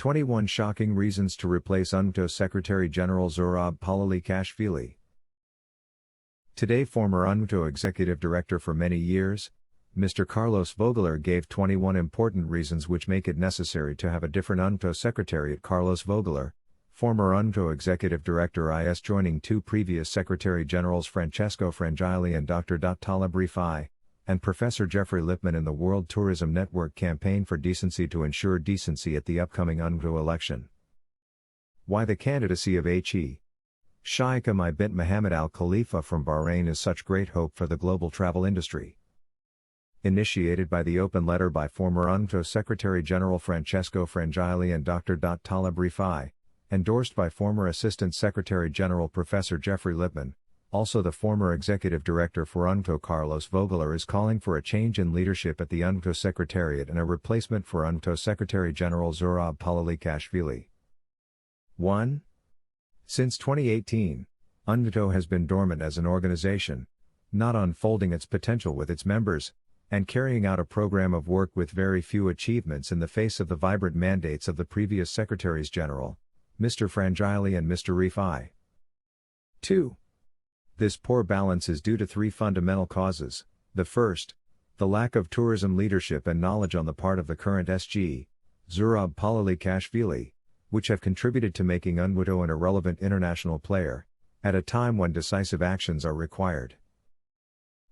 21 Shocking Reasons to Replace UNWTO Secretary General Zurab Pololikashvili. Today, former UNWTO Executive Director for many years, Mr. Carlos Vogler gave 21 important reasons which make it necessary to have a different UNWTO Secretariat. Carlos Vogler, former UNWTO Executive Director is joining two previous Secretary Generals Francesco Frangilli and Dr. Taleb Rifai, and Professor Jeffrey Lipman in the World Tourism Network campaign for decency to ensure decency at the upcoming UNWTO election. Why the candidacy of H.E. Sheikh Hamad bin Mohammed Al Khalifa from Bahrain is such great hope for the global travel industry. Initiated by the open letter by former UNWTO Secretary General Francesco Frangilli and Dr. Taleb Rifai, endorsed by former Assistant Secretary General Professor Jeffrey Lipman, also the former Executive Director for UNWTO Carlos Vogler is calling for a change in leadership at the UNWTO Secretariat and a replacement for UNWTO Secretary General Zurab Pololikashvili. 1. Since 2018, UNWTO has been dormant as an organization, not unfolding its potential with its members, and carrying out a program of work with very few achievements in the face of the vibrant mandates of the previous Secretaries General, Mr. Frangilli and Mr. Rifai. 2. This poor balance is due to three fundamental causes. The first, the lack of tourism leadership and knowledge on the part of the current SG, Zurab Pololikashvili, which have contributed to making UNWTO an irrelevant international player, at a time when decisive actions are required.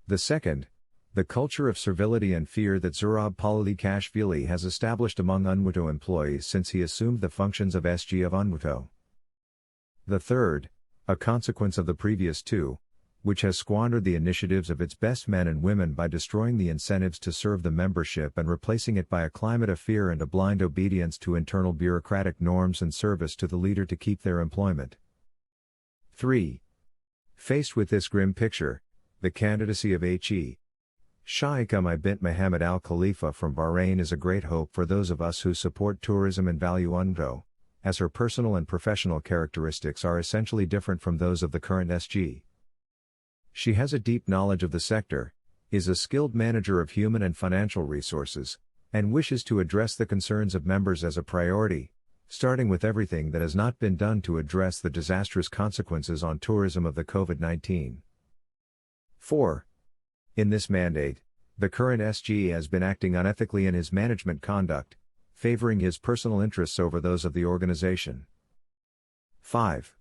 The second, the culture of servility and fear that Zurab Pololikashvili has established among UNWTO employees since he assumed the functions of SG of UNWTO. The third, a consequence of the previous two, which has squandered the initiatives of its best men and women by destroying the incentives to serve the membership and replacing it by a climate of fear and a blind obedience to internal bureaucratic norms and service to the leader to keep their employment. 3. Faced with this grim picture, the candidacy of H.E. Sheikh Hamad bin Mohammed Al Khalifa from Bahrain is a great hope for those of us who support tourism and value UNWTO, as her personal and professional characteristics are essentially different from those of the current SG. She has a deep knowledge of the sector, is a skilled manager of human and financial resources, and wishes to address the concerns of members as a priority, starting with everything that has not been done to address the disastrous consequences on tourism of the COVID-19. 4. In this mandate, the current SG has been acting unethically in his management conduct, favoring his personal interests over those of the organization. 5.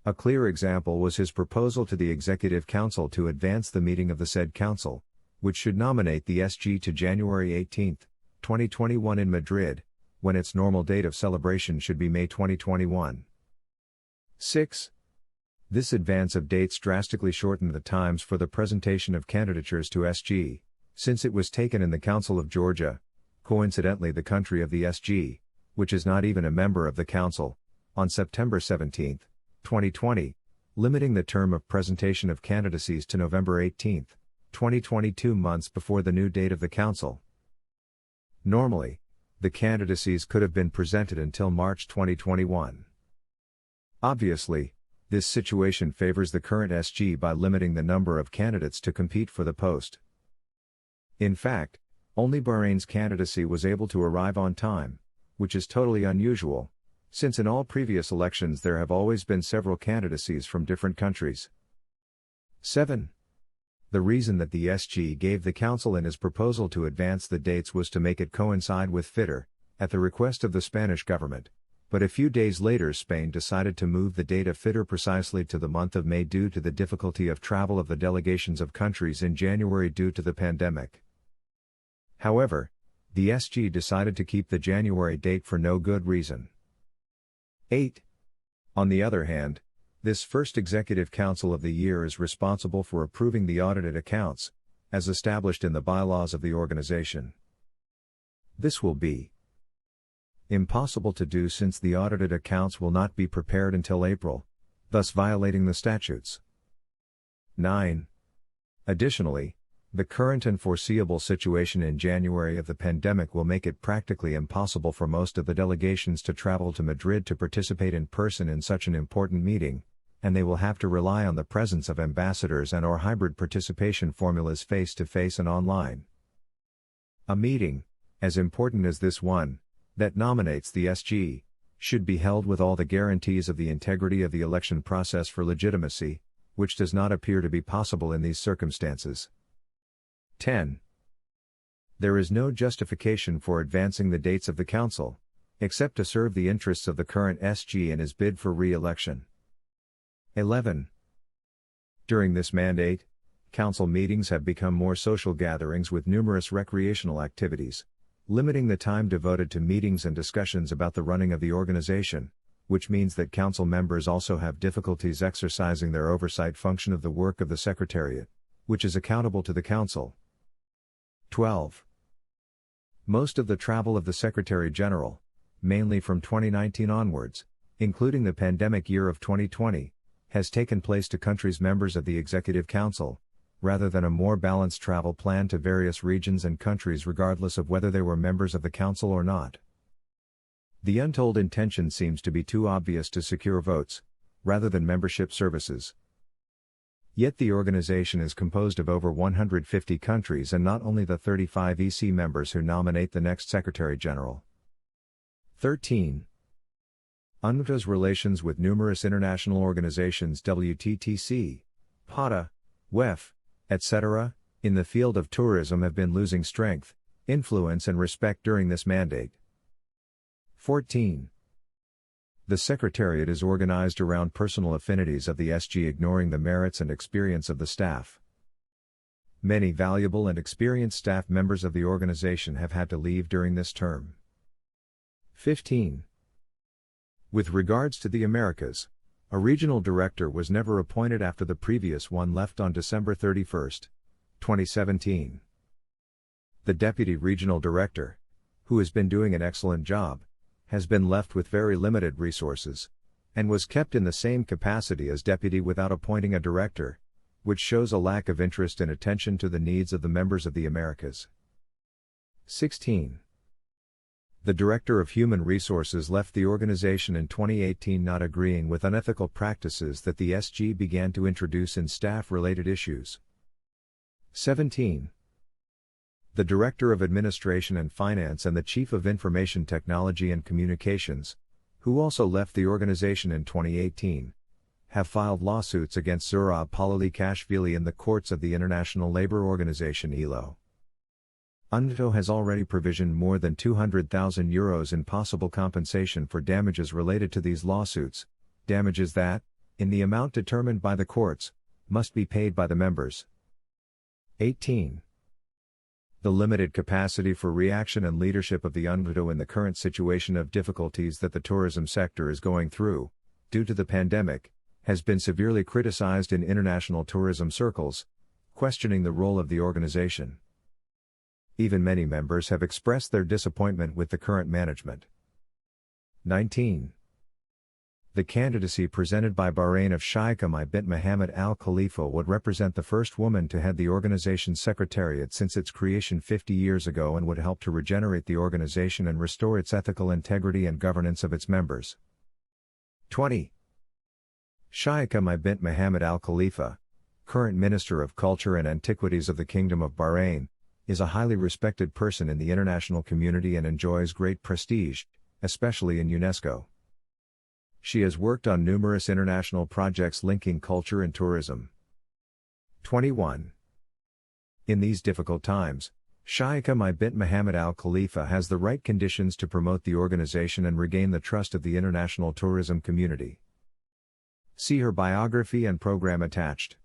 A clear example was his proposal to the Executive Council to advance the meeting of the said Council, which should nominate the SG to January 18, 2021 in Madrid, when its normal date of celebration should be May 2021. 6. This advance of dates drastically shortened the times for the presentation of candidatures to SG, since it was taken in the Council of Georgia, coincidentally the country of the SG, which is not even a member of the Council, on September 17, 2020, limiting the term of presentation of candidacies to November 18, 2022, months before the new date of the Council. Normally, the candidacies could have been presented until March 2021. Obviously, this situation favors the current SG by limiting the number of candidates to compete for the post. In fact, only Bahrain's candidacy was able to arrive on time, which is totally unusual, since in all previous elections there have always been several candidacies from different countries. 7. The reason that the SG gave the Council in his proposal to advance the dates was to make it coincide with FITR, at the request of the Spanish government, but a few days later Spain decided to move the date of FITR precisely to the month of May due to the difficulty of travel of the delegations of countries in January due to the pandemic. However, the SG decided to keep the January date for no good reason. 8. On the other hand, this first Executive Council of the year is responsible for approving the audited accounts, as established in the bylaws of the organization. This will be impossible to do since the audited accounts will not be prepared until April, thus violating the statutes. 9. Additionally, the current and foreseeable situation in January of the pandemic will make it practically impossible for most of the delegations to travel to Madrid to participate in person in such an important meeting, and they will have to rely on the presence of ambassadors and/or hybrid participation formulas face-to-face and online. A meeting, as important as this one, that nominates the SG, should be held with all the guarantees of the integrity of the election process for legitimacy, which does not appear to be possible in these circumstances. 10. There is no justification for advancing the dates of the Council, except to serve the interests of the current SG in his bid for re-election. 11. During this mandate, Council meetings have become more social gatherings with numerous recreational activities, limiting the time devoted to meetings and discussions about the running of the organization, which means that Council members also have difficulties exercising their oversight function of the work of the Secretariat, which is accountable to the Council. 12. Most of the travel of the Secretary-General, mainly from 2019 onwards, including the pandemic year of 2020, has taken place to countries members of the Executive Council, rather than a more balanced travel plan to various regions and countries regardless of whether they were members of the Council or not. The untold intention seems to be too obvious to secure votes, rather than membership services. Yet the organization is composed of over 150 countries and not only the 35 EC members who nominate the next Secretary-General. 13. UNWTO's relations with numerous international organizations WTTC, PATA, WEF, etc., in the field of tourism have been losing strength, influence and respect during this mandate. 14. The Secretariat is organized around personal affinities of the SG, ignoring the merits and experience of the staff. Many valuable and experienced staff members of the organization have had to leave during this term. 15. With regards to the Americas, a regional director was never appointed after the previous one left on December 31, 2017. The deputy regional director, who has been doing an excellent job, has been left with very limited resources, and was kept in the same capacity as deputy without appointing a director, which shows a lack of interest and attention to the needs of the members of the Americas. 16. The Director of Human Resources left the organization in 2018, not agreeing with unethical practices that the SG began to introduce in staff-related issues. 17. The Director of Administration and Finance and the Chief of Information Technology and Communications, who also left the organization in 2018, have filed lawsuits against Zurab Pololikashvili in the courts of the International Labour Organization (ILO). UNWTO has already provisioned more than €200,000 in possible compensation for damages related to these lawsuits, damages that, in the amount determined by the courts, must be paid by the members. 18. The limited capacity for reaction and leadership of the UNWTO in the current situation of difficulties that the tourism sector is going through, due to the pandemic, has been severely criticized in international tourism circles, questioning the role of the organization. Even many members have expressed their disappointment with the current management. 19. The candidacy presented by Bahrain of Sheikha bint Mohammed Al Khalifa would represent the first woman to head the organization's secretariat since its creation 50 years ago and would help to regenerate the organization and restore its ethical integrity and governance of its members. 20. Sheikha bint Mohammed Al Khalifa, current Minister of Culture and Antiquities of the Kingdom of Bahrain, is a highly respected person in the international community and enjoys great prestige, especially in UNESCO. She has worked on numerous international projects linking culture and tourism. 21. In these difficult times, Sheikha bint Mohammed Al Khalifa has the right conditions to promote the organization and regain the trust of the international tourism community. See her biography and program attached.